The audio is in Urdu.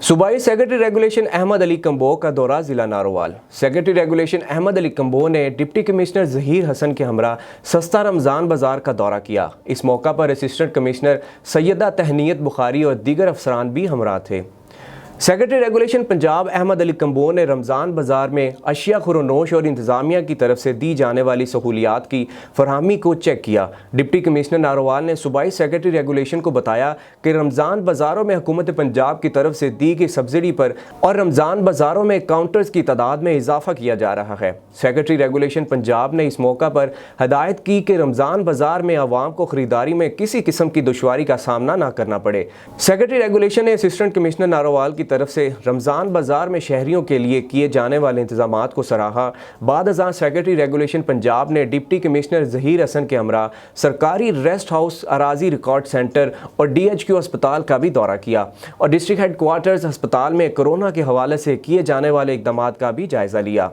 صوبائی سیکرٹری ریگولیشن احمد علی کمبو کا دورہ ضلع ناروال۔ سیکرٹری ریگولیشن احمد علی کمبو نے ڈپٹی کمشنر ظہیر حسن کے ہمراہ سستا رمضان بازار کا دورہ کیا۔ اس موقع پر اسسٹنٹ کمشنر سیدہ تہنیت بخاری اور دیگر افسران بھی ہمراہ تھے۔ سیکرٹری ریگولیشن پنجاب احمد علی کمبو نے رمضان بازار میں اشیاء خورونوش اور انتظامیہ کی طرف سے دی جانے والی سہولیات کی فراہمی کو چیک کیا۔ ڈپٹی کمشنر ناروال نے صوبائی سیکرٹری ریگولیشن کو بتایا کہ رمضان بازاروں میں حکومت پنجاب کی طرف سے دی گئی سبسڈی پر اور رمضان بازاروں میں کاؤنٹرز کی تعداد میں اضافہ کیا جا رہا ہے۔ سیکرٹری ریگولیشن پنجاب نے اس موقع پر ہدایت کی کہ رمضان بازار میں عوام کو خریداری میں کسی قسم کی دشواری کا سامنا نہ کرنا پڑے۔ سیکرٹری ریگولیشن نے اسسٹنٹ کمشنر ناروال کی طرف سے رمضان بازار میں شہریوں کے لیے کیے جانے والے انتظامات کو سراہا۔ بعد ازاں سیکرٹری ریگولیشن پنجاب نے ڈپٹی کمشنر ظہیر حسن کے ہمراہ سرکاری ریسٹ ہاؤس، اراضی ریکارڈ سینٹر اور DHQ ہسپتال کا بھی دورہ کیا اور ڈسٹرکٹ ہیڈ کوارٹرز ہسپتال میں کورونا کے حوالے سے کیے جانے والے اقدامات کا بھی جائزہ لیا۔